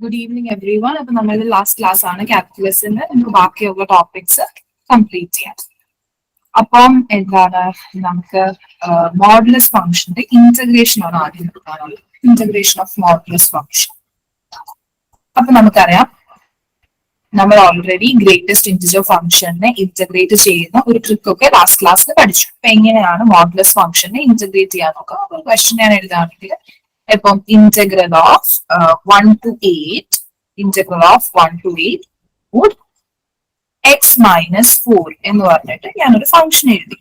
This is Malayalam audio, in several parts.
Good evening, everyone. അപ്പോൾ നമ്മളുടെ ലാസ്റ്റ് ക്ലാസ് ആണ് കാൽക്കുലസിന് നമുക്ക് ബാക്കിയുള്ള ടോപ്പിക്സ് കംപ്ലീറ്റ് ചെയ്യാം. അപ്പം എന്താണ് നമുക്ക് മോഡുലസ് ഫംഗ്ഷന്റെ ഇന്റഗ്രേഷൻ ആണ് ആദ്യം എടുക്കാനുള്ളത്. Integration of modulus function. അപ്പൊ നമുക്കറിയാം നമ്മൾ ഓൾറെഡി ഗ്രേറ്റസ്റ്റ് ഇന്റിജർ ഫംഗ്ഷനെ ഇന്റഗ്രേറ്റ് ചെയ്യുന്ന ഒരു ട്രിക്ക് ഒക്കെ ലാസ്റ്റ് ക്ലാസ്സിൽ പഠിച്ചു. അപ്പൊ എങ്ങനെയാണ് മോഡുലസ് ഫംഗ്ഷനെ ഇന്റഗ്രേറ്റ് ചെയ്യാൻ നോക്കാം. ഒരു ക്വസ്റ്റ്യൻ ഞാൻ എഴുതാണെങ്കിൽ ഇപ്പം integral of 1 to 8 integral of 1 to 8 would x minus 4 എന്ന് പറഞ്ഞിട്ട് ഞാനൊരു ഫംഗ്ഷൻ എഴുതി.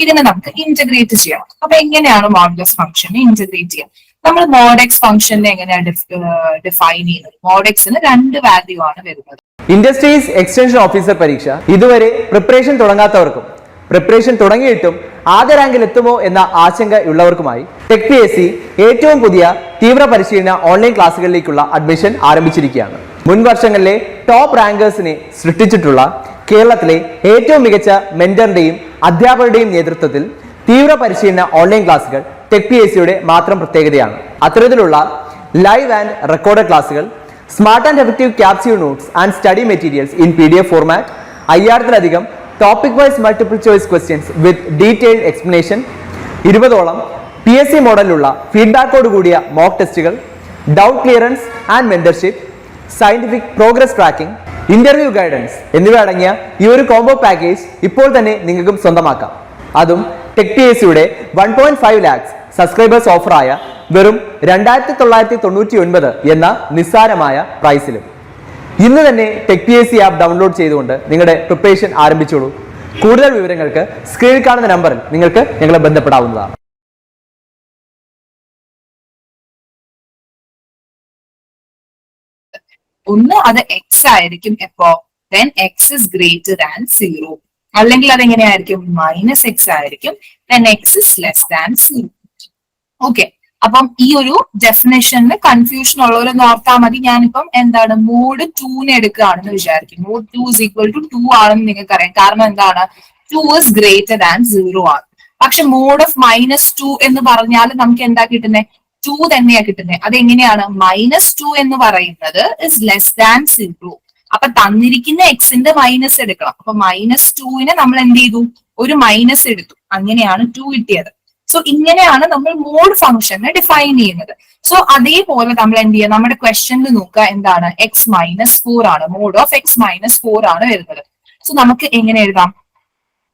ഇതിനെ നമുക്ക് ഇന്റഗ്രേറ്റ് ചെയ്യാം. അപ്പൊ എങ്ങനെയാണ് മോഡുലസ് ഫംഗ്ഷനെ ഇന്റഗ്രേറ്റ് ചെയ്യാം? നമ്മൾ മോഡ് എക്സ് ഫംഗ്ഷനെ എങ്ങനെയാണ് ഡിഫൈൻ ചെയ്യുന്നത്? മോഡ് എക്സിന് 2 വാല്യൂ ആണ് വരുന്നത്. ഇൻഡസ്ട്രീസ് എക്സ്റ്റൻഷൻ ഓഫീസർ പരീക്ഷ ഇതുവരെ പ്രിപ്പറേഷൻ തുടങ്ങാത്തവർക്കും പ്രിപ്പറേഷൻ തുടങ്ങിയിട്ടും ആദ്യ റാങ്കിൽ എത്തുമോ എന്ന ആശങ്കയുള്ളവർക്കുമായി ടെക് PSC ഏറ്റവും പുതിയ തീവ്ര പരിശീലന ഓൺലൈൻ ക്ലാസ്സുകളിലേക്കുള്ള അഡ്മിഷൻ ആരംഭിച്ചിരിക്കുകയാണ്. മുൻ വർഷങ്ങളിലെ ടോപ്പ് റാങ്കേഴ്സിനെ സൃഷ്ടിച്ചിട്ടുള്ള കേരളത്തിലെ ഏറ്റവും മികച്ച മെന്ററിന്റെയും അധ്യാപകരുടെയും നേതൃത്വത്തിൽ തീവ്ര പരിശീലന ഓൺലൈൻ ക്ലാസ്സുകൾ ടെക് PSCയുടെ മാത്രം പ്രത്യേകതയാണ്. അത്തരത്തിലുള്ള ലൈവ് ആൻഡ് റെക്കോർഡ് ക്ലാസ്സുകൾ, smart and effective capsule notes and study materials in PDF format, 5000-ലധികം topic wise multiple choice questions with detailed explanation, 20ഓളം PSC മോഡലിലുള്ള ഫീഡ്ബാക്കോട് കൂടിയ മോക്ക് ടെസ്റ്റുകൾ, doubt clearance and mentorship, scientific progress tracking, interview guidance എന്നിവ അടങ്ങിയ ഈ ഒരു കോംബോ പാക്കേജ് ഇപ്പോൾ തന്നെ നിങ്ങൾക്കും സ്വന്തമാക്കാം. അതും ടെക് PSCയുടെ 1.5 lakhs സബ്സ്ക്രൈബേഴ്സ് ഓഫറായ വെറും 2999 എന്ന നിസ്സാരമായ പ്രൈസിലും. ഇന്ന് തന്നെ ടെക് PSC ആപ്പ് ഡൗൺലോഡ് ചെയ്തുകൊണ്ട് നിങ്ങളുടെ പ്രിപ്പറേഷൻ ആരംഭിച്ചോളൂ. കൂടുതൽ വിവരങ്ങൾക്ക് സ്ക്രീനിൽ കാണുന്ന നമ്പറിൽ നിങ്ങൾക്ക് ഞങ്ങളെ ബന്ധപ്പെടാവുന്നതാണ്. ഒന്ന് അത് എക്സ് ആയിരിക്കും എപ്പോ then x is greater than 0. അല്ലെങ്കിൽ അതെങ്ങനെയായിരിക്കും മൈനസ് എക്സ് ആയിരിക്കും then x is less than 0. Okay, അപ്പം ഈ ഒരു ഡെഫിനേഷനിൽ കൺഫ്യൂഷൻ ഉള്ളവരൊന്ന് ഓർത്താൽ മതി. ഞാനിപ്പം എന്താണ് മോഡ് 2 എടുക്കുകയാണെന്ന് വിചാരിക്കും. മോഡ് 2 is equal to 2 ആണെന്ന് നിങ്ങൾക്ക് അറിയാം. കാരണം എന്താണ് 2 is greater than 0 ആണ്. പക്ഷെ മോഡ് ഓഫ് -2 എന്ന് പറഞ്ഞാൽ നമുക്ക് എന്താ കിട്ടുന്നത്? 2 തന്നെയാ കിട്ടുന്നത്. അതെങ്ങനെയാണ്? -2 എന്ന് പറയുന്നത് is less than 0. അപ്പൊ തന്നിരിക്കുന്ന എക്സിന്റെ മൈനസ് എടുക്കണം. അപ്പൊ -2നെ നമ്മൾ എന്ത് ചെയ്തു? ഒരു മൈനസ് എടുത്തു. അങ്ങനെയാണ് 2 കിട്ടിയത്. സോ ഇങ്ങനെയാണ് നമ്മൾ മോഡ് ഫംഗ്ഷനെ ഡിഫൈൻ ചെയ്യുന്നത്. സോ അതേപോലെ നമ്മൾ എന്ത് ചെയ്യുക? നമ്മുടെ ക്വസ്റ്റ്യനിൽ നോക്കുക എന്താണ്? x-4 ആണ്. മോഡ് ഓഫ് x-4 ആണ് വരുന്നത്. സോ നമുക്ക് എങ്ങനെ എഴുതാം?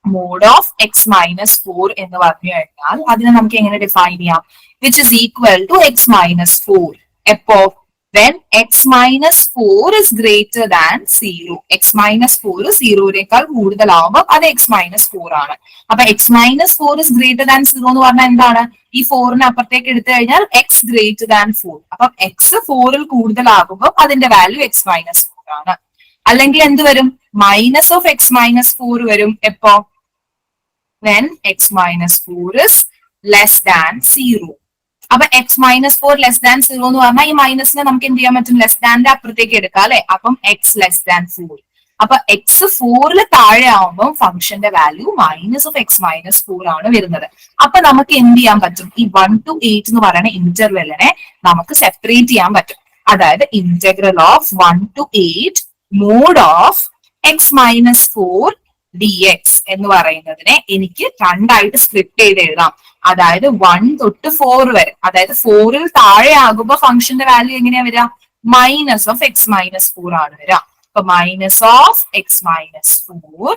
മോഡ് ഓഫ് x-4 എന്ന് പറഞ്ഞു കഴിഞ്ഞാൽ അതിനെ നമുക്ക് എങ്ങനെ ഡിഫൈൻ ചെയ്യാം? Which is equal to x-4. എപ്പോ? when x-4 is greater than 0. x-4 0-നേക്കാൾ കൂടുതലാവുമ്പോൾ അത് x-4 ആണ്. അപ്പൊ x-4 is greater than 0 എന്ന് പറഞ്ഞാൽ എന്താണ്? ഈ 4നെ അപ്പുറത്തേക്ക് എടുത്തു കഴിഞ്ഞാൽ x greater than 4. അപ്പൊ x 4-ൽ കൂടുതലാകുമ്പോൾ അതിന്റെ വാല്യൂ x-4 ആണ്. അല്ലെങ്കിൽ എന്ത് വരും? മൈനസ് ഓഫ് x-4 വരും. എപ്പോ? when x-4 is less than 0. അപ്പൊ x-4 ലെസ് ദാൻ 0 എന്ന് പറഞ്ഞാൽ ഈ മൈനസിനെ നമുക്ക് എന്ത് ചെയ്യാൻ പറ്റും? ലെസ് ദാന്റെ അപ്പുറത്തേക്ക് എടുക്കാം അല്ലെ? അപ്പം x ലെസ് ദാൻ 4. അപ്പൊ x 4-ൽ താഴെ ആവുമ്പോൾ ഫംഗ്ഷന്റെ വാല്യൂ മൈനസ് ഓഫ് x-4 ആണ് വരുന്നത്. അപ്പൊ നമുക്ക് എന്ത് ചെയ്യാൻ പറ്റും? ഈ 1 to 8 എന്ന് പറയുന്ന ഇന്റർവെല്ലിനെ നമുക്ക് സെപ്പറേറ്റ് ചെയ്യാൻ പറ്റും. അതായത് integral of 1 to 8 mod of x-4 dx എന്ന് പറയുന്നതിനെ എനിക്ക് രണ്ടായിട്ട് സ്പ്ലിറ്റ് ചെയ്ത് എഴുതാം. അതായത് 1 തൊട്ട് 4 വരെ. അതായത് 4-ൽ താഴെ ആകുമ്പോൾ ഫംഗ്ഷന്റെ വാല്യൂ എങ്ങനെയാ വരിക? മൈനസ് ഓഫ് x-4 ആണ് വരിക. അപ്പൊ minus of x-4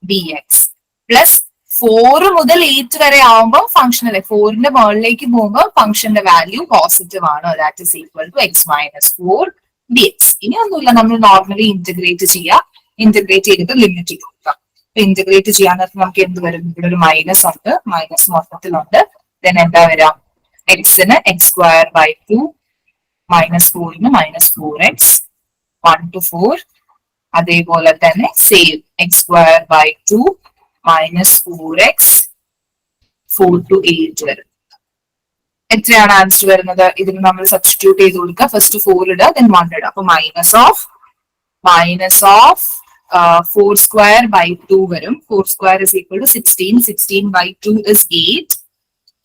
dx plus 4 മുതൽ 8 വരെ ആവുമ്പോൾ ഫംഗ്ഷൻ അല്ലെ 4ന്റെ മുകളിലേക്ക് പോകുമ്പോൾ ഫംഗ്ഷന്റെ വാല്യൂ പോസിറ്റീവ് ആണ്. That is equal to x-4 dx. ഇനി ഒന്നുമില്ല, നമ്മൾ നോർമലി ഇന്റഗ്രേറ്റ് ചെയ്യുക. ഇന്റഗ്രേറ്റ് ചെയ്തിട്ട് ലിമിറ്റ് കൊടുക്കാം. ഇന്റഗ്രേറ്റ് ചെയ്യാൻ നമുക്ക് എന്ത് വരും? ഇവിടെ ഒരു മൈനസ് ഉണ്ട്. മൈനസ് മൊത്തത്തിലുണ്ട്. ദെൻ എന്താ വരാം? എക്സിന് x²/2 -4ന് -4x 1 to 4. അതേപോലെ തന്നെ സെയിം x²/2 -4x 4 to 8 വരും. എത്രയാണ് ആൻസർ വരുന്നത്? ഇതിന് നമ്മൾ സബ്സ്റ്റിറ്റ്യൂട്ട് ചെയ്ത് കൊടുക്കുക. ഫസ്റ്റ് 4 ഇടുക, ദെൻ 1 ഇടുക. അപ്പൊ മൈനസ് ഓഫ് 4² വരും. 4² is equal to 16. 16/2 is 8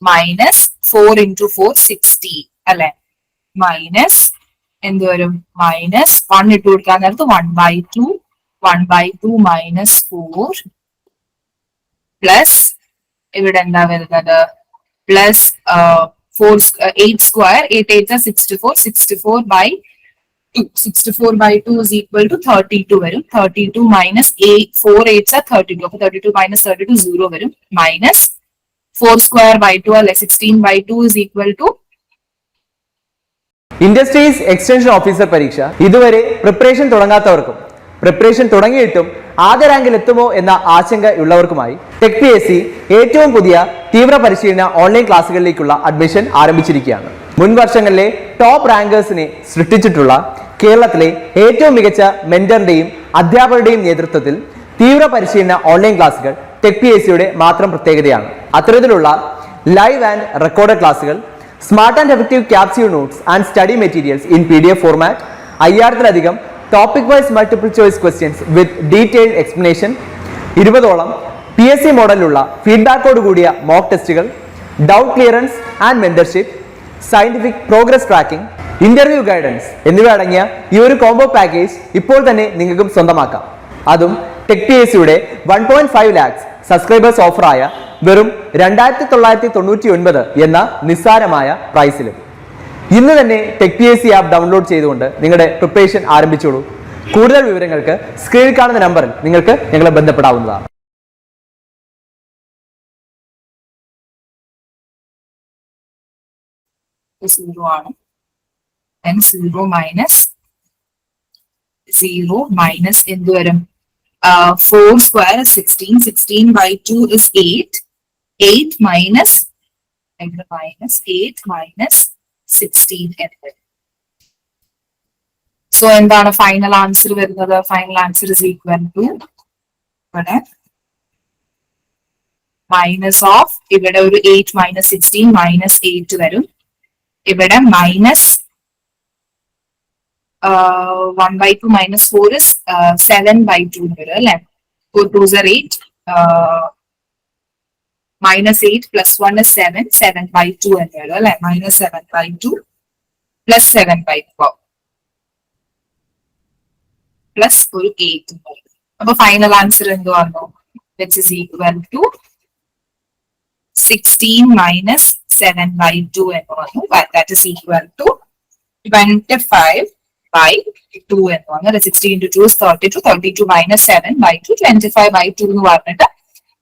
minus 4 into 4 16 അല്ലെ? മൈനസ് എന്ത് വരും? മൈനസ് 1 ഇട്ട് കൊടുക്കാൻ നേരത്ത് 1/2 മൈനസ് 4 പ്ലസ് ഇവിടെ എന്താ വരുന്നത്? Plus 8 square, 8 8 64, 64/2 is equal to 32 വരും. 32 മൈനസ് 4 8 32, അപ്പൊ 32 മൈനസ് 32 0 വരും. മൈനസ് 4 സ്ക്വയർ ബൈ 2 അല്ലെ 16/2 is equal to industries extension officer പരീക്ഷ ഇതുവരെ പ്രിപ്പറേഷൻ തുടങ്ങാത്തവർക്കും പ്രിപ്പറേഷൻ തുടങ്ങിയിട്ടും ആദ്യ റാങ്കിൽ എത്തുമോ എന്ന ആശങ്കയുള്ളവർക്കുമായി ടെക് PSC ഏറ്റവും പുതിയ തീവ്ര പരിശീലന ഓൺലൈൻ ക്ലാസ്സുകളിലേക്കുള്ള അഡ്മിഷൻ ആരംഭിച്ചിരിക്കുകയാണ്. മുൻ വർഷങ്ങളിലെ ടോപ്പ് റാങ്കേഴ്സിനെ സൃഷ്ടിച്ചിട്ടുള്ള കേരളത്തിലെ ഏറ്റവും മികച്ച മെന്ററിന്റെയും അധ്യാപകരുടെയും നേതൃത്വത്തിൽ തീവ്ര പരിശീലന ഓൺലൈൻ ക്ലാസ്സുകൾ ടെക് PSCയുടെ മാത്രം പ്രത്യേകതയാണ്. അത്തരത്തിലുള്ള ലൈവ് ആൻഡ് റെക്കോർഡഡ് ക്ലാസ്സുകൾ, smart and effective capsule notes and study materials in PDF format, 5000-ലധികം topic wise multiple choice questions with detailed explanation, 20ഓളം PSC മോഡലിലുള്ള ഫീഡ്ബാക്കോട് കൂടിയ മോക്ക് ടെസ്റ്റുകൾ, doubt clearance and mentorship, scientific progress tracking, interview guidance എന്നിവ അടങ്ങിയ ഈ ഒരു കോംബോ പാക്കേജ് ഇപ്പോൾ തന്നെ നിങ്ങൾക്കും സ്വന്തമാക്കാം. അതും ടെക് PSCയുടെ 1.5 lakhs സബ്സ്ക്രൈബേഴ്സ് ഓഫറായ വെറും 2999 എന്ന നിസ്സാരമായ പ്രൈസിലും. ഇന്ന് തന്നെ ടെക് PSC ആപ്പ് ഡൗൺലോഡ് ചെയ്തുകൊണ്ട് നിങ്ങളുടെ പ്രിപ്പറേഷൻ ആരംഭിച്ചോളൂ. കൂടുതൽ വിവരങ്ങൾക്ക് സ്ക്രീനിൽ കാണുന്ന നമ്പറിൽ നിങ്ങൾക്ക് ഞങ്ങളെ ബന്ധപ്പെടാവുന്നതാണ്. സീറോ മൈനസ് എന്ത് വരും? 4 സ്ക്വയർ 16, 16/2 is 8, 8 minus 8 minus 16 എന്ന് വരും. സോ എന്താണ് ഫൈനൽ ആൻസർ വരുന്നത്? Final answer is equal to ഇവിടെ മൈനസ് ഓഫ് ഇവിടെ ഒരു 8 minus 16 minus 8 വരും. ഇവിടെ മൈനസ് 1/2 minus 4 is 7/2 വരും അല്ലെ. 4 2s are 8, minus 8 plus 1 is 7, 7/2 എന്ന് വരും അല്ലെ. minus 7/2 plus 7/4 plus ഒരു 8 വരും. അപ്പൊ ഫൈനൽ ആൻസർ എന്ത് വന്നു? which is equal to 16 minus 7/2 എന്ന് വന്നു. that is equal to 25/2 എന്ന് വന്നു. 16 into 2 is 32, 32 minus 7/2, 25/2 എന്ന് പറഞ്ഞിട്ട്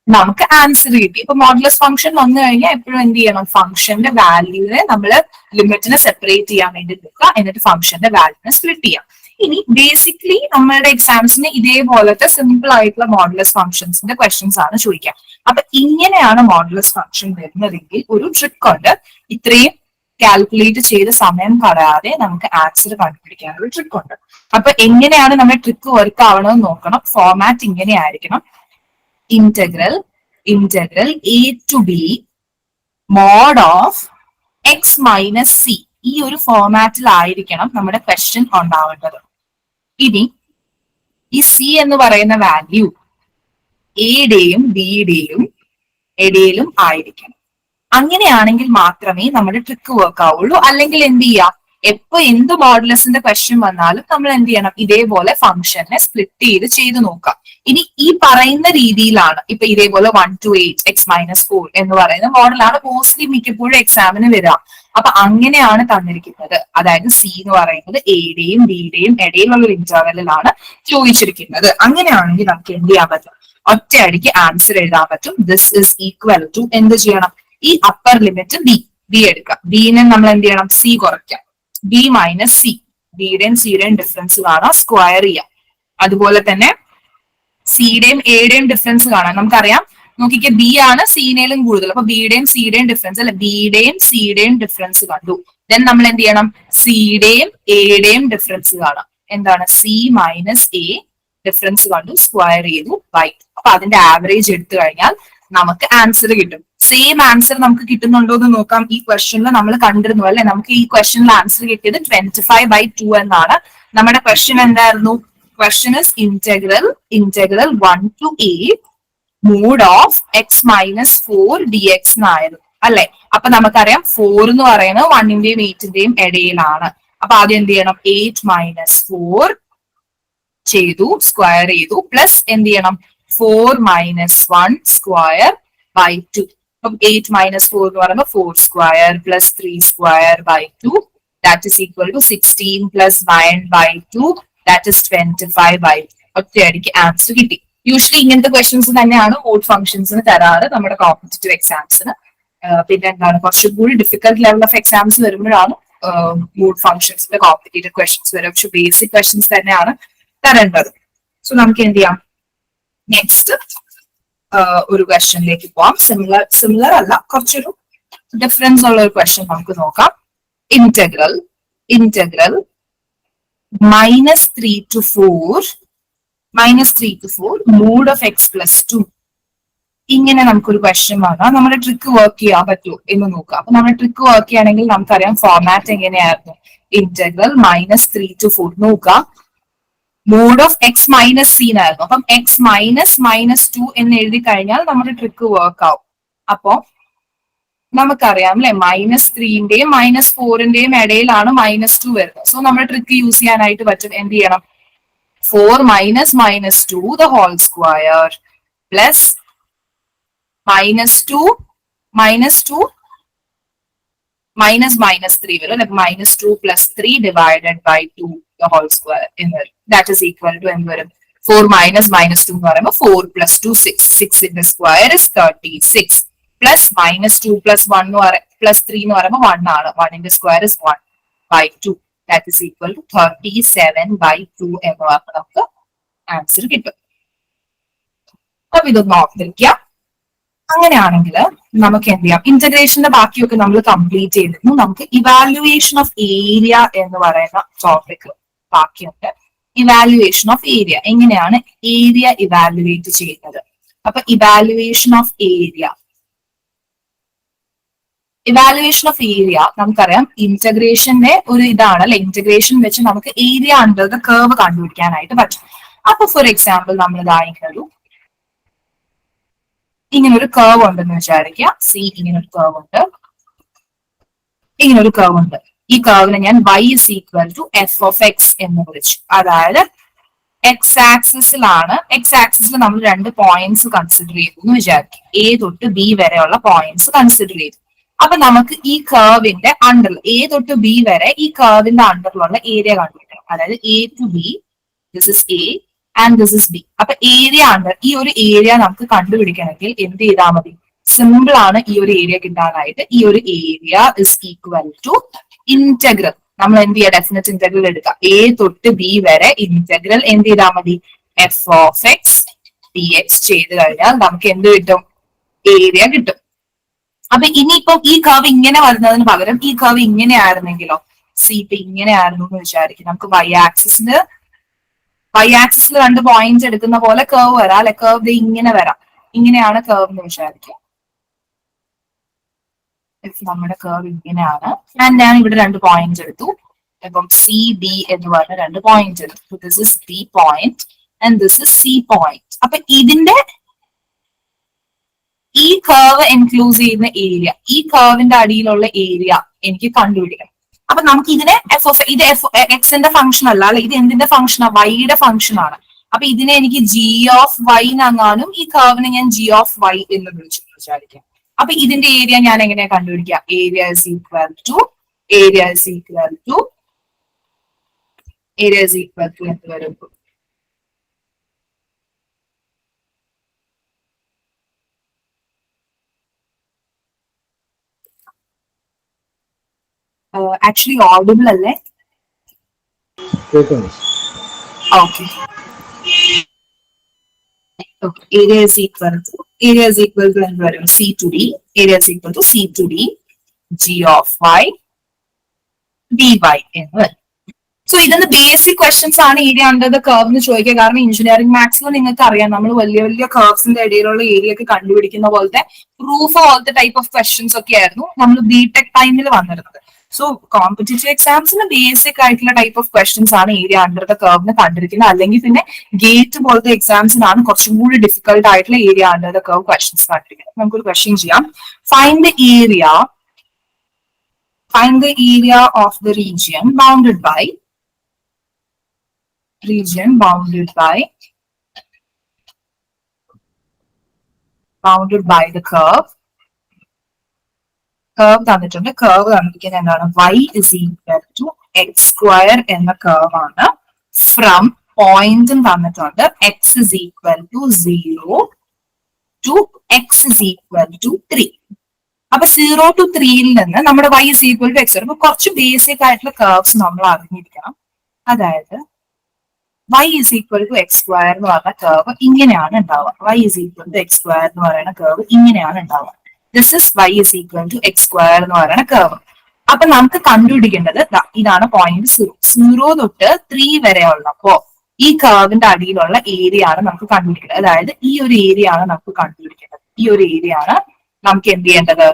നമുക്ക് ആൻസർ കിട്ടി. ഇപ്പൊ മോഡുലസ് ഫംഗ്ഷൻ വന്നു കഴിഞ്ഞാൽ എപ്പോഴും എന്ത് ചെയ്യണം? ഫംഗ്ഷന്റെ വാല്യൂവിനെ നമ്മൾ ലിമിറ്റിനെ സെപ്പറേറ്റ് ചെയ്യാൻ വേണ്ടി നിൽക്കുക, എന്നിട്ട് ഫംഗ്ഷന്റെ വാല്യൂവിനെ സ്പ്ലിറ്റ് ചെയ്യാം. ഇനി ബേസിക്കലി നമ്മളുടെ എക്സാംസിന് ഇതേപോലത്തെ സിമ്പിൾ ആയിട്ടുള്ള മോഡുലസ് ഫംഗ്ഷൻസിന്റെ ക്വസ്റ്റ്യൻസ് ആണ് ചോദിക്കുക. അപ്പൊ ഇങ്ങനെയാണ് മോഡുലസ് ഫംഗ്ഷൻ വരുന്നതെങ്കിൽ ഒരു ട്രിക്ക് ഉണ്ട്. ഇത്രയും കാൽക്കുലേറ്റ് ചെയ്ത് സമയം കളയാതെ നമുക്ക് ആൻസർ കണ്ടുപിടിക്കാൻ ഒരു ട്രിക്ക് ഉണ്ട്. അപ്പൊ എങ്ങനെയാണ് നമ്മുടെ ട്രിക്ക് വർക്ക് ആവണമെന്ന് നോക്കണം. ഫോർമാറ്റ് ഇങ്ങനെ ആയിരിക്കണം: integral a to b mod of x minus c. ഈ ഒരു ഫോർമാറ്റിലായിരിക്കണം നമ്മുടെ ക്വസ്റ്റ്യൻ ഉണ്ടാവേണ്ടത്. ഇനി ഈ c എന്ന് പറയുന്ന വാല്യൂ എയുടെയും ബിയുടെയും ഇടയിലും ആയിരിക്കണം. അങ്ങനെയാണെങ്കിൽ മാത്രമേ നമ്മുടെ ട്രിക്ക് വർക്ക് ആവുള്ളൂ. അല്ലെങ്കിൽ എന്ത് ചെയ്യാം? എപ്പോ എന്ത് മോഡുലസിന്റെ ക്വസ്റ്റ്യൻ വന്നാലും നമ്മൾ എന്ത് ചെയ്യണം? ഇതേപോലെ ഫംഗ്ഷനെ സ്പ്ലിറ്റ് ചെയ്ത് നോക്കാം. ഇനി ഈ പറയുന്ന രീതിയിലാണ് ഇപ്പൊ ഇതേപോലെ 1 to 8 x minus 4 എന്ന് പറയുന്ന മോഡലാണ് മോസ്റ്റ്ലി മിക്കപ്പോഴും എക്സാമിന് വരിക. അപ്പൊ അങ്ങനെയാണ് തന്നിരിക്കുന്നത്. അതായത് സി എന്ന് പറയുന്നത് എയുടെയും ബിയുടെയും ഇടയിലുള്ള ഇന്റർവെല്ലിലാണ് ചോദിച്ചിരിക്കുന്നത്. അങ്ങനെയാണെങ്കിൽ നമുക്ക് എന്ത് ചെയ്യാൻ പറ്റും? ഒറ്റയടിക്ക് ആൻസർ എഴുതാൻ പറ്റും. ദിസ് ഇസ് ഈക്വൽ ടു എന്ത് ചെയ്യണം? ഈ അപ്പർ ലിമിറ്റ് ബി എടുക്കാം. ബിനെ നമ്മൾ എന്ത് ചെയ്യണം? സി കുറയ്ക്കാം. ബി മൈനസ് സി, ബിയുടെയും സിയുടെയും ഡിഫറൻസ് കാണാം, സ്ക്വയർ ചെയ്യാം. അതുപോലെ തന്നെ സിയുടെയും എയുടെയും ഡിഫറൻസ് കാണാം. നമുക്കറിയാം, നോക്കിക്കേ, ബി ആണ് സിനേലും കൂടുതൽ. അപ്പൊ ബിയുടെയും സിയുടെയും ഡിഫറൻസ് അല്ലെ, ബിയുടെയും സിയുടെയും ഡിഫറൻസ് കണ്ടു. ദെൻ നമ്മൾ എന്ത് ചെയ്യണം? സിയുടെയും എയുടെയും ഡിഫറൻസ് കാണാം. എന്താണ്? സി മൈനസ് എ ഡിഫറൻസ് കണ്ടു, സ്ക്വയർ ചെയ്തു ബൈ. അപ്പൊ അതിന്റെ ആവറേജ് എടുത്തു കഴിഞ്ഞാൽ നമുക്ക് ആൻസർ കിട്ടും. സെയിം ആൻസർ നമുക്ക് കിട്ടുന്നുണ്ടോ എന്ന് നോക്കാം. ഈ ക്വസ്റ്റ്യനിൽ നമ്മൾ കണ്ടിരുന്നു അല്ലെ, നമുക്ക് ഈ ക്വസ്റ്റ്യനിൽ ആൻസർ കിട്ടിയത് 25/2 എന്നാണ്. നമ്മുടെ ക്വസ്റ്റ്യൻ എന്തായിരുന്നു? Question is integral 1 to 8 mod of x minus 4 dx എന്നായിരുന്നു അല്ലെ. അപ്പൊ നമുക്കറിയാം 4 എന്ന് പറയുന്നത് 1ന്റെയും 8ന്റെയും ഇടയിലാണ്. അപ്പൊ ആദ്യം എന്ത് ചെയ്യണം 8 മൈനസ് 4 ചെയ്തു, സ്ക്വയർ ചെയ്തു, പ്ലസ് എന്ത് ചെയ്യണം 4 മൈനസ് 1 സ്ക്വയർ ബൈ 2. അപ്പം 8 മൈനസ് 4 എന്ന് പറയുമ്പോൾ 4 square plus 3 square by 2 that is equal to 16 plus 9 by 2 that is 25 by 2. ഒറ്റയടിക്ക് ആൻസർ കിട്ടി. യൂഷ്വലി ഇങ്ങനത്തെ ക്വസ്റ്റ്യൻസ് തന്നെയാണ് മോഡ് ഫംഗ്ഷൻസിന് തരാറ് നമ്മുടെ കോമ്പറ്റീറ്റീവ് എക്സാംസിന്. പിന്നെ എന്താണ് കുറച്ചുകൂടി ഡിഫിക്കൽട്ട് ലെവൽ ഓഫ് എക്സാംസ് വരുമ്പോഴാണ് മോഡ് ഫംഗ്ഷൻസിന്റെ കോമ്പറ്റീറ്റീവ് ക്വസ്റ്റ്യൻസ് വരും. പക്ഷെ ബേസിക് ക്വസ്റ്റ്യൻസ് തന്നെയാണ് തരേണ്ടത്. സോ നമുക്ക് എന്ത് ചെയ്യാം, നെക്സ്റ്റ് ഒരു ക്വസ്റ്റ്യനിലേക്ക് പോവാം. സിമിലർ അല്ല, കുറച്ചൊരു ഡിഫറൻസ് ഉള്ള ഒരു ക്വസ്റ്റ്യൻ നമുക്ക് നോക്കാം. Integral -3 to 4 mod of x plus 2. ഇങ്ങനെ നമുക്കൊരു ക്വസ്റ്റ്യൻ വന്നാൽ നമ്മുടെ ട്രിക്ക് വർക്ക് ചെയ്യാൻ പറ്റുമോ എന്ന് നോക്കാം. അപ്പൊ നമ്മുടെ ട്രിക്ക് വർക്ക് ചെയ്യുകയാണെങ്കിൽ നമുക്കറിയാം ഫോർമാറ്റ് എങ്ങനെയായിരുന്നു. ഇന്റഗ്രൽ -3 to 4 നോക്കാം. Mod of x minus c എന്നായിരുന്നു. അപ്പം x -2 എന്ന് എഴുതി കഴിഞ്ഞാൽ നമ്മുടെ ട്രിക്ക് വർക്ക് ആവും. അപ്പോ നമുക്കറിയാം അല്ലെ, -3ന്റെയും -4ന്റെയും ഇടയിലാണ് -2 വരുന്നത്. സോ നമ്മുടെ ട്രിക്ക് യൂസ് ചെയ്യാനായിട്ട് പറ്റും. എന്ത് ചെയ്യണം, 4 minus -2 the whole square plus -2 -3 വരും. -2 plus 3 divided by 2 the whole square എന്ന് വരും. That is equal to എന്ത് വരും, 4 minus -2 എന്ന് പറയുമ്പോൾ 4 plus 2 6. 6ന്റെ square is 36 plus -2 plus 1 plus 3 എന്ന് പറയുമ്പോൾ 1 ആണ്. 1ന്റെ square is 1 by 2. That is equal to 37 by 2 എന്ന് പറഞ്ഞാൽ നമുക്ക് ആൻസർ കിട്ടും. അപ്പൊ ഇതൊന്ന് ഓർത്തിരിക്കാം. അങ്ങനെയാണെങ്കിൽ നമുക്ക് എന്ത് ചെയ്യാം, ഇന്റഗ്രേഷന്റെ ബാക്കിയൊക്കെ നമ്മൾ കംപ്ലീറ്റ് ചെയ്തിരുന്നു. നമുക്ക് ഇവാലുവേഷൻ ഓഫ് ഏരിയ എന്ന് പറയുന്ന ടോപ്പിക് ബാക്കിയുണ്ട്. ഇവാലുവേഷൻ ഓഫ് ഏരിയ, എങ്ങനെയാണ് ഏരിയ ഇവാലുവേറ്റ് ചെയ്യുന്നത്. അപ്പൊ ഇവാലുവേഷൻ ഓഫ് ഏരിയ നമുക്കറിയാം ഇന്റഗ്രേഷന്റെ ഒരു ഇതാണ് അല്ലെ. ഇന്റഗ്രേഷൻ വെച്ച് നമുക്ക് ഏരിയ അണ്ടർ ദ കർവ് കണ്ടുപിടിക്കാനായിട്ട് പറ്റും. അപ്പൊ ഫോർ എക്സാമ്പിൾ നമ്മൾ ഇങ്ങനൊരു കർവ് ഉണ്ടെന്ന് വിചാരിക്കുക. സി ഇങ്ങനൊരു കർവ് ഉണ്ട്. ഈ കർവിനെ ഞാൻ y is equal to f of x എന്ന് വിളിച്ചു. അതായത് എക്സ് ആക്സിസിൽ നമ്മൾ 2 പോയിന്റ്സ് കൺസിഡർ ചെയ്തു എന്ന് വിചാരിക്കും. എ തൊട്ട് ബി വരെയുള്ള പോയിന്റ്സ് കൺസിഡർ ചെയ്തു. അപ്പൊ നമുക്ക് ഈ കർവിന്റെ അണ്ടർ, എ തൊട്ട് ബി വരെ ഈ കർവിന്റെ അണ്ടറിലുള്ള ഏരിയ കണ്ടുപിടിക്കണം. അതായത് a to b, this is a and this is b. അപ്പൊ ഏരിയ അണ്ടർ, ഈ ഒരു ഏരിയ നമുക്ക് കണ്ടുപിടിക്കണമെങ്കിൽ എന്ത് ചെയ്താൽ മതി, സിമ്പിൾ ആണ് ഈ ഒരു ഏരിയ കിട്ടാനായിട്ട്. ഈ ഒരു area is equal to integral. നമ്മൾ എന്ത് ചെയ്യുക, ഡെഫിനറ്റ് ഇന്റഗ്രൽ എടുക്കുക. എ തൊട്ട് ബി വരെ ഇന്റഗ്രൽ എന്ത് ചെയ്താൽ മതി, f of x d x ചെയ്ത് കഴിഞ്ഞാൽ നമുക്ക് എന്ത് കിട്ടും, ഏരിയ കിട്ടും. അപ്പൊ ഇനിയിപ്പം ഈ കർവ് ഇങ്ങനെ വരുന്നതിന് പകരം ഈ കർവ് ഇങ്ങനെ ആയിരുന്നെങ്കിലോ, സി ഇപ്പൊ ഇങ്ങനെ ആയിരുന്നു എന്ന് വിചാരിക്കും. നമുക്ക് വൈ ആക്സിസിൽ 2 പോയിന്റ്സ് എടുക്കുന്ന പോലെ കർവ് വരാം അല്ലെ. കർവ് ഇങ്ങനെ വരാം. ഇങ്ങനെയാണ് കർവ് എന്ന് വിചാരിക്കാം. നമ്മുടെ കർവ് ഇങ്ങനെയാണ്. ഞാൻ ഇവിടെ 2 പോയിന്റ്സ് എടുത്തു. ഇപ്പം സി ബി എന്ന് പറഞ്ഞ 2 പോയിന്റ്സ് എടുത്തു. This is B point and this is C point. അപ്പൊ ഇതിന്റെ ഈ കർവ് എൻക്ലൂസ് ചെയ്യുന്ന ഏരിയ, ഈ കർവിന്റെ അടിയിലുള്ള ഏരിയ എനിക്ക് കണ്ടുപിടിക്കണം. അപ്പൊ നമുക്ക് ഇതിനെ ഇത് എക്സിന്റെ ഫംഗ്ഷൻ അല്ല അല്ലെ, ഇത് എന്തിന്റെ ഫംഗ്ഷനാ, വൈയുടെ ഫംഗ്ഷൻ ആണ്. അപ്പൊ ഇതിനെ എനിക്ക് ജി ഓഫ് വൈ എന്നങ്ങാനും ഈ കർവിനെ ഞാൻ ജി ഓഫ് വൈ എന്ന് വിചാരിക്കാം. അപ്പൊ ഇതിന്റെ ഏരിയ ഞാൻ എങ്ങനെയാ കണ്ടുപിടിക്കുക, ഏരിയ ഇസ് ഈക്വൽ ടു എന്ത് വരും, ആക്ച്വലി ഓഡിബിൾ അല്ലേ? Okay. Area is equal to എന്ത് വരും, c to d. Area is equal to c to d g of y d y എന്ന് വരും. സോ ഇതൊന്ന് ബേസിക് ക്വസ്റ്റ്യൻസ് ആണ് ഏരിയ അണ്ടർ ദ കർവ് എന്ന് ചോദിക്കുക. കാരണം എഞ്ചിനീയറിംഗ് മാത്സിൽ നിങ്ങൾക്ക് അറിയാം, നമ്മൾ വലിയ കർവ്സിന്റെ ഇടയിലുള്ള ഏരിയ ഒക്കെ കണ്ടുപിടിക്കുന്ന പോലത്തെ പ്രൂഫ് പോലത്തെ ടൈപ്പ് ഓഫ് ക്വസ്റ്റ്യൻസ് ഒക്കെ ആയിരുന്നു നമ്മൾ ബിടെക് ടൈമിൽ വന്നിരുന്നത്. സോ കോമ്പറ്റീറ്റീവ് എക്സാംസിന് ബേസിക് ആയിട്ടുള്ള ടൈപ്പ് ഓഫ് ക്വസ്റ്റ്യൻസ് ആണ് ഏരിയ അണ്ടർ ദ കർവിന് കണ്ടിരിക്കുന്നത്. അല്ലെങ്കിൽ പിന്നെ ഗേറ്റ് പോലത്തെ എക്സാംസിനാണ് കുറച്ചും കൂടി ഡിഫിക്കൽട്ട് ആയിട്ടുള്ള area under the curve questions കണ്ടിരിക്കുന്നത്. നമുക്കൊരു ക്വസ്റ്റ്യൻ ചെയ്യാം. Find the area find the area of the region bounded by the curve. Curve തന്നിട്ടുണ്ട്. Curve തന്നിരിക്കുന്നത് എന്താണ്? Y is equal to x square എന്ന curve ആണ്. From point തന്നിട്ടുണ്ട് x is equal to 0 to x is equal to 3. അപ്പൊ 0 to 3യിൽ നിന്ന് നമ്മുടെ y is equal to x. അപ്പൊ കുറച്ച് ബേസിക് ആയിട്ടുള്ള കർവ്സ് നമ്മൾ അറിഞ്ഞിരിക്കണം. അതായത് y is equal to x square എന്ന് പറഞ്ഞ കർവ് ഇങ്ങനെയാണ് ഉണ്ടാവുക. y is equal to x square എന്ന് പറയുന്ന കർവ് ഇങ്ങനെയാണ് ഉണ്ടാവുക. This is y is equal to x square എന്ന് പറയുന്ന കർവ്. അപ്പൊ നമുക്ക് കണ്ടുപിടിക്കേണ്ടത് ഇതാണ് പോയിന്റ് 0 തൊട്ട് 3 വരെ ഉള്ളപ്പോ ഈ കർവിന്റെ അടിയിലുള്ള ഏരിയ ആണ് നമുക്ക് കണ്ടുപിടിക്കേണ്ടത്. അതായത് ഈ ഒരു ഏരിയ ആണ് നമുക്ക് കണ്ടുപിടിക്കേണ്ടത്. ഈ ഒരു ഏരിയ ആണ് നമുക്ക് എന്ത് ചെയ്യേണ്ടത്?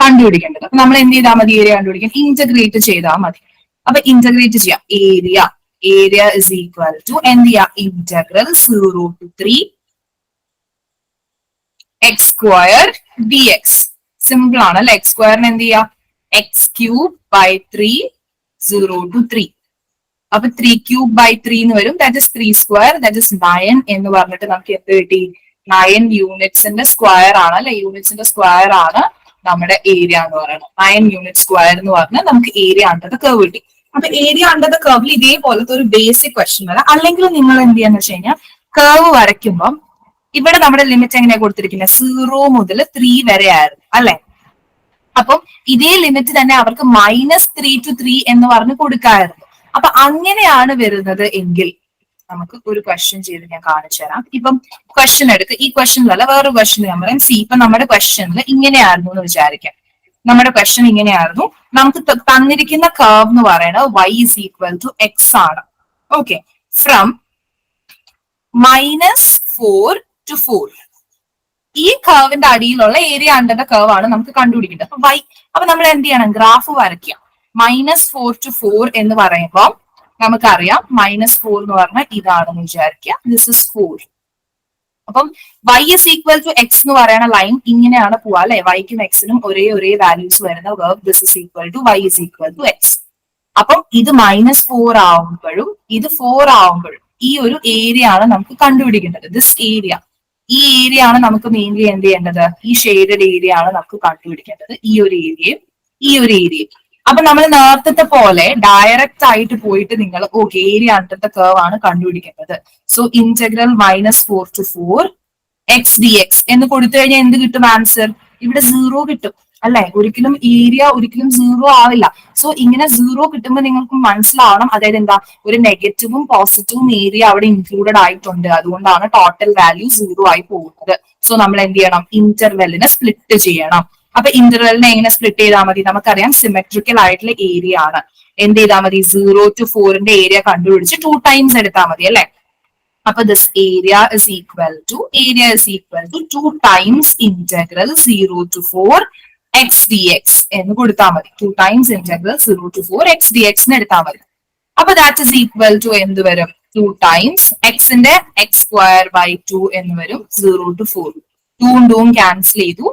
കണ്ടുപിടിക്കേണ്ടത്. അപ്പൊ നമ്മൾ എന്ത് ചെയ്താൽ മതി? ഏരിയ കണ്ടുപിടിക്കാൻ ഇന്റഗ്രേറ്റ് ചെയ്താൽ മതി. അപ്പൊ ഇന്റഗ്രേറ്റ് ചെയ്യാം. ഏരിയ is equal to എന്ത് ചെയ്യാം? Integral 0 to 3 x square dx. Simple ആണ് അല്ലെ? x സ്ക്വയറിന് എന്ത് ചെയ്യാം? x cube by 3 0 to 3. അപ്പൊ 3 cube by 3 എന്ന് വരും. That is 3 square. That is 9 എന്ന് പറഞ്ഞിട്ട് നമുക്ക് എന്ത് കിട്ടി? 9 യൂണിറ്റ്സിന്റെ സ്ക്വയർ ആണ് അല്ലെ? യൂണിറ്റ്സിന്റെ സ്ക്വയർ ആണ് നമ്മുടെ ഏരിയ എന്ന് പറയുന്നത്. 9 യൂണിറ്റ് സ്ക്വയർ എന്ന് പറഞ്ഞാൽ നമുക്ക് ഏരിയ അണ്ടർ ദ കർവ് കിട്ടി. അപ്പൊ ഏരിയ അണ്ടർ ദ കർവിൽ ഇതേപോലത്തെ ഒരു ബേസിക് ക്വസ്റ്റ്യൻ വരാം. അല്ലെങ്കിൽ നിങ്ങൾ എന്ത് ചെയ്യാന്ന് വെച്ച് കഴിഞ്ഞാൽ കർവ് വരയ്ക്കുമ്പം ഇവിടെ നമ്മുടെ ലിമിറ്റ് എങ്ങനെയാ കൊടുത്തിരിക്കുന്നത്? 0 മുതൽ 3 വരെ ആയിരുന്നു അല്ലെ? അപ്പം ഇതേ ലിമിറ്റ് തന്നെ അവർക്ക് -3 to 3 എന്ന് പറഞ്ഞ് കൊടുക്കായിരുന്നു. അപ്പൊ അങ്ങനെയാണ് വരുന്നത് എങ്കിൽ നമുക്ക് ഒരു ക്വസ്റ്റ്യൻ ചെയ്ത് ഞാൻ കാണിച്ചു തരാം. ഇപ്പം ക്വസ്റ്റ്യൻ എടുക്കുക. ഈ ക്വസ്റ്റ്യനിലല്ല വേറൊരു ക്വസ്റ്റ്യൻ ഞാൻ പറയാം. ഇപ്പൊ നമ്മുടെ ക്വസ്റ്റ്യനിൽ ഇങ്ങനെയായിരുന്നു എന്ന് വിചാരിക്കാം. നമ്മുടെ ക്വസ്റ്റ്യൻ ഇങ്ങനെയായിരുന്നു. നമുക്ക് തന്നിരിക്കുന്ന കർവ് എന്ന് പറയുന്നത് y is equal to x ആണ്. Okay, from -4 to 4. ഈ കർവിന്റെ അടിയിലുള്ള ഏരിയ അണ്ടർ ദ കർവ് ആണ് നമുക്ക് കണ്ടുപിടിക്കേണ്ടത്. അപ്പൊ നമ്മൾ എന്ത് ചെയ്യണം? ഗ്രാഫ് വരയ്ക്കാം. -4 to 4 എന്ന് പറയുമ്പോൾ നമുക്കറിയാം -4 എന്ന് പറഞ്ഞാൽ ഇതാണെന്ന് വിചാരിക്കുക. This is 4. അപ്പം y is equal to x എന്ന് പറയുന്ന ലൈൻ ഇങ്ങനെയാണ് പോവാ അല്ലെ? വൈക്കും എക്സിനും ഒരേ വാല്യൂസ് വരുന്ന curve. This is equal to y is equal to x. അപ്പം ഇത് -4 ആവുമ്പോഴും ഇത് 4 ആവുമ്പോഴും ഈ ഒരു ഏരിയ ആണ് നമുക്ക് കണ്ടുപിടിക്കേണ്ടത്. ദിസ് ഏരിയ, ഈ ഏരിയ ആണ് നമുക്ക് മെയിൻലി എന്ത് ചെയ്യേണ്ടത്? ഈ ഷെയ്ഡഡ് ഏരിയ ആണ് നമുക്ക് കണ്ടുപിടിക്കേണ്ടത്. ഈ ഒരു ഏരിയയും ഈ ഒരു ഏരിയയും. അപ്പൊ നമ്മൾ നേരത്തെ പോലെ ഡയറക്റ്റ് ആയിട്ട് പോയിട്ട് നിങ്ങൾ ഏരിയ അണ്ടർ ദ കർവ് ആണ് കണ്ടുപിടിക്കേണ്ടത്. So integral -4 to 4 x dx എന്ന് കൊടുത്തു കഴിഞ്ഞാൽ എന്ത് കിട്ടും? ആൻസർ ഇവിടെ 0 കിട്ടും അല്ലെ? ഒരിക്കലും ഏരിയ 0 ആവില്ല. സോ ഇങ്ങനെ 0 കിട്ടുമ്പോൾ നിങ്ങൾക്ക് മനസ്സിലാവണം, അതായത് എന്താ, ഒരു നെഗറ്റീവും പോസിറ്റീവും ഏരിയ അവിടെ ഇൻക്ലൂഡഡ് ആയിട്ടുണ്ട്. അതുകൊണ്ടാണ് ടോട്ടൽ വാല്യൂ 0 ആയി പോകുന്നത്. സോ നമ്മൾ എന്ത് ചെയ്യണം? ഇന്റർവെല്ലിനെ സ്പ്ലിറ്റ് ചെയ്യണം. അപ്പൊ ഇന്റർവെല്ലിനെ എങ്ങനെ സ്പ്ലിറ്റ് ചെയ്താൽ മതി? നമുക്കറിയാം സിമെട്രിക്കൽ ആയിട്ടുള്ള ഏരിയ ആണ്. എന്ത് ചെയ്താൽ മതി? 0 to 4ന്റെ ഏരിയ കണ്ടുപിടിച്ച് 2 ടൈംസ് എടുത്താൽ മതി അല്ലെ? അപ്പൊ this area is equal to 2 times integral 0 to 4 x dx എന്ന് കൊടുത്താൽ മതി. 2 times integral 0 to 4 x dx എന്ന് എടുത്താൽ മതി. അപ്പൊ ദാറ്റ് ഇസ് ഈക്വൽ ടു എന്ത് വരും? 2 ടൈംസ് എക്സിന്റെ x സ്ക്വയർ ബൈ 2 എന്ന് വരും. 0 to 4 2 ക്യാൻസൽ ചെയ്തു.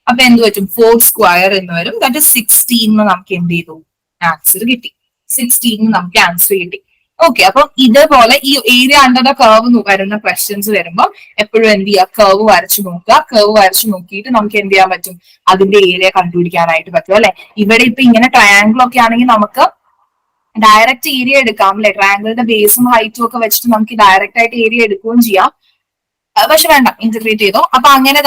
അപ്പൊ എന്ത് പറ്റും? 4 സ്ക്വയർ എന്ന് വരും. ദാറ്റ് ഇസ് 16 നമുക്ക് എന്ത് ചെയ്തു? ആൻസർ കിട്ടി. 16 നമുക്ക് ആൻസർ കിട്ടി. ഓക്കെ, അപ്പൊ ഇതേപോലെ ഈ ഏരിയ അണ്ടർ ദ കർവ് വരുന്ന ക്വസ്റ്റ്യൻസ് വരുമ്പോൾ എപ്പോഴും എന്ത് ചെയ്യുക? കർവ് വരച്ചു നോക്കുക. കർവ് വരച്ചു നോക്കിയിട്ട് നമുക്ക് എന്ത് ചെയ്യാൻ പറ്റും? അതിന്റെ ഏരിയ കണ്ടുപിടിക്കാനായിട്ട് പറ്റും അല്ലെ? ഇവിടെ ഇപ്പൊ ഇങ്ങനെ ട്രയാങ്കിൾ ഒക്കെ ആണെങ്കിൽ നമുക്ക് ഡയറക്റ്റ് ഏരിയ എടുക്കാം അല്ലെ? ട്രയാങ്കിളിന്റെ ബേസും ഹൈറ്റും ഒക്കെ വെച്ചിട്ട് നമുക്ക് ഡയറക്റ്റ് ആയിട്ട് ഏരിയ എടുക്കുകയും ചെയ്യാം. പക്ഷെ വേണ്ട, ഇന്റഗ്രേറ്റ് ചെയ്തോ. അപ്പൊ അങ്ങനെ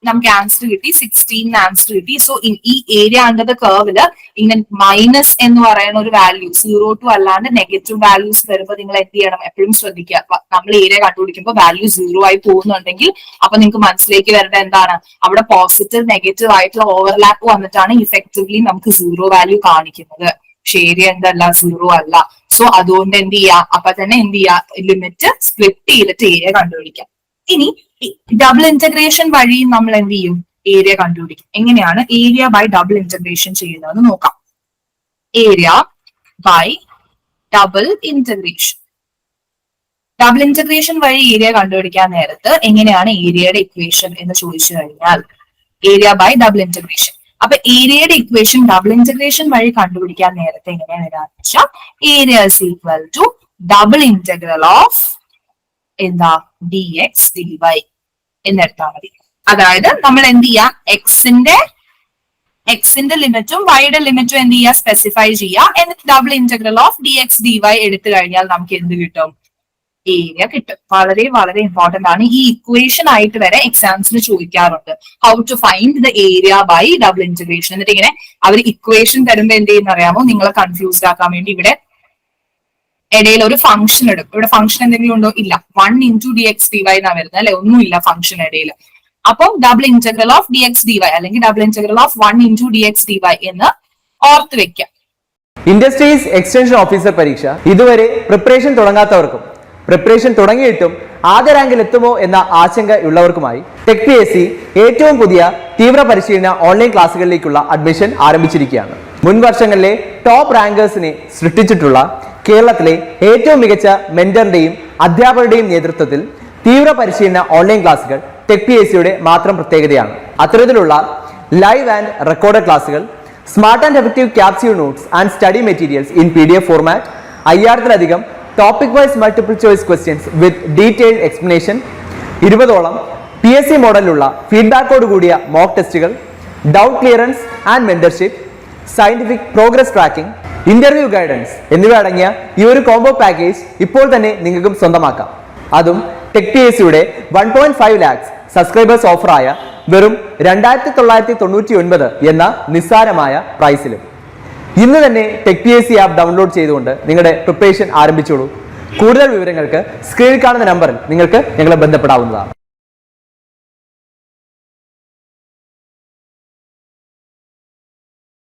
നമുക്ക് ആൻസർ കിട്ടി. 16 ആൻസർ കിട്ടി. സോ ഈ ഏരിയ അണ്ടർ ദ കർവില് ഇങ്ങനെ മൈനസ് എന്ന് പറയുന്ന ഒരു വാല്യൂ 0 to അല്ലാണ്ട് നെഗറ്റീവ് വാല്യൂസ് വരുമ്പോൾ നിങ്ങൾ എന്ത് ചെയ്യണം? എപ്പോഴും ശ്രദ്ധിക്കുക. നമ്മൾ ഏരിയ കണ്ടുപിടിക്കുമ്പോൾ വാല്യൂ 0 ആയി പോകുന്നുണ്ടെങ്കിൽ അപ്പൊ നിങ്ങൾക്ക് മനസ്സിലേക്ക് വരേണ്ട എന്താണ്? അവിടെ പോസിറ്റീവ് നെഗറ്റീവ് ആയിട്ടുള്ള ഓവർലാപ്പ് വന്നിട്ടാണ് ഇഫക്റ്റീവ്ലി നമുക്ക് 0 വാല്യൂ കാണിക്കുന്നത്. പക്ഷെ ഏരിയ എന്തല്ല? 0 അല്ല. സോ അതുകൊണ്ട് എന്ത് ചെയ്യാ? അപ്പൊ തന്നെ എന്ത് ചെയ്യാ? ലിമിറ്റ് സ്പ്ലിറ്റ് ചെയ്തിട്ട് ഏരിയ കണ്ടുപിടിക്കാം. ഇനി ഡബിൾ ഇന്റഗ്രേഷൻ വഴി നമ്മൾ എന്ത് ചെയ്യും? ഏരിയ കണ്ടുപിടിക്കും. എങ്ങനെയാണ് ഏരിയ ബൈ ഡബിൾ ഇന്റഗ്രേഷൻ ചെയ്യുന്നതെന്ന് നോക്കാം. ഏരിയ ബൈ ഡബിൾ ഇന്റഗ്രേഷൻ വഴി ഏരിയ കണ്ടുപിടിക്കാൻ നേരത്ത് എങ്ങനെയാണ് ഏരിയയുടെ ഇക്വേഷൻ എന്ന് ചോദിച്ചു കഴിഞ്ഞാൽ, ഏരിയ ബൈ ഡബിൾ ഇന്റഗ്രേഷൻ അപ്പൊ ഏരിയയുടെ ഇക്വേഷൻ ഡബിൾ ഇന്റഗ്രേഷൻ വഴി കണ്ടുപിടിക്കാൻ നേരത്തെ എങ്ങനെയാണ് വരാന്ന് വെച്ചാൽ area is equal to double integral of എന്താ ഡി എക്സ് ഡി വൈ എന്നെടുത്താൽ മതി. അതായത് നമ്മൾ എന്ത് ചെയ്യാം, എക്സിന്റെ ലിമിറ്റും വൈയുടെ ലിമിറ്റും എന്ത് ചെയ്യുക, സ്പെസിഫൈ ചെയ്യുക. എന്നിട്ട് double integral of D X D y എടുത്തു കഴിഞ്ഞാൽ നമുക്ക് എന്ത് കിട്ടും, ഏരിയ കിട്ടും. വളരെ വളരെ ഇമ്പോർട്ടന്റ് ആണ്. ഈ ഇക്വേഷൻ ആയിട്ട് വരെ എക്സാംസിന് ചോദിക്കാറുണ്ട്, how to find the area by double integration. എന്നിട്ട് ഇങ്ങനെ അവർ ഇക്വേഷൻ തരുമ്പോ എന്ത് ചെയ്യുന്ന അറിയാമോ, നിങ്ങളെ കൺഫ്യൂസ്ഡ് ആക്കാൻ വേണ്ടി ഇവിടെ ഇടയിൽ ഒരു ഫംഗ്ഷൻ എടുക്കും. ഇവിടെ ഫംഗ്ഷൻ എന്തെങ്കിലും ഉണ്ടോ, ഇല്ല. 1 into dx dy എന്നാ വരുന്നത് അല്ലെ, ഒന്നുമില്ല ഫംഗ്ഷൻ ഇടയിൽ. അപ്പം double integral of D X D Y അല്ലെങ്കിൽ double integral of 1 into dx dy എന്ന് ഓർത്ത് വെക്കാം. ഇൻഡസ്ട്രീസ് എക്സ്റ്റൻഷൻ ഓഫീസർ പരീക്ഷ ഇതുവരെ പ്രിപ്പറേഷൻ തുടങ്ങാത്തവർക്കും പ്രിപ്പറേഷൻ തുടങ്ങിയിട്ടും ആദ്യ റാങ്കിൽ എത്തുമോ എന്ന ആശങ്ക ഉള്ളവർക്കുമായി ടെക് PSC ഏറ്റവും പുതിയ തീവ്ര പരിശീലന ഓൺലൈൻ ക്ലാസുകളിലേക്കുള്ള അഡ്മിഷൻ ആരംഭിച്ചിരിക്കുകയാണ്. മുൻ വർഷങ്ങളിലെ ടോപ്പ് റാങ്കേഴ്സിനെ സൃഷ്ടിച്ചിട്ടുള്ള കേരളത്തിലെ ഏറ്റവും മികച്ച മെന്ററിന്റെയും അധ്യാപകരുടെയും നേതൃത്വത്തിൽ തീവ്ര പരിശീലന ഓൺലൈൻ ക്ലാസുകൾ ടെക് PSCയുടെ മാത്രം പ്രത്യേകതയാണ്. അത്തരത്തിലുള്ള ലൈവ് ആൻഡ് റെക്കോർഡ് ക്ലാസുകൾ, smart and effective capsule notes and study materials in PDF format, 5000-ലധികം topic wise multiple choice questions with detailed explanation, 20ഓളം PSC മോഡലിലുള്ള ഫീഡ്ബാക്കോട് കൂടിയ മോക്ക് ടെസ്റ്റുകൾ, doubt clearance and mentorship, scientific progress tracking, interview guidance എന്നിവ അടങ്ങിയ ഈ ഒരു കോംബോ പാക്കേജ് ഇപ്പോൾ തന്നെ നിങ്ങൾക്കും സ്വന്തമാക്കാം. അതും ടെക് PSCയുടെ 1.5 lakhs സബ്സ്ക്രൈബേഴ്സ് ഓഫറായ വെറും 2999 എന്ന നിസ്സാരമായ പ്രൈസിലും. ഇന്ന് തന്നെ ടെക് PSC ആപ്പ് ഡൗൺലോഡ് ചെയ്തുകൊണ്ട് നിങ്ങളുടെ പ്രിപ്പറേഷൻ ആരംഭിച്ചോളൂ. കൂടുതൽ വിവരങ്ങൾക്ക് സ്ക്രീനിൽ കാണുന്ന നമ്പറിൽ നിങ്ങൾക്ക് ഞങ്ങളെ ബന്ധപ്പെടാവുന്നതാണ്.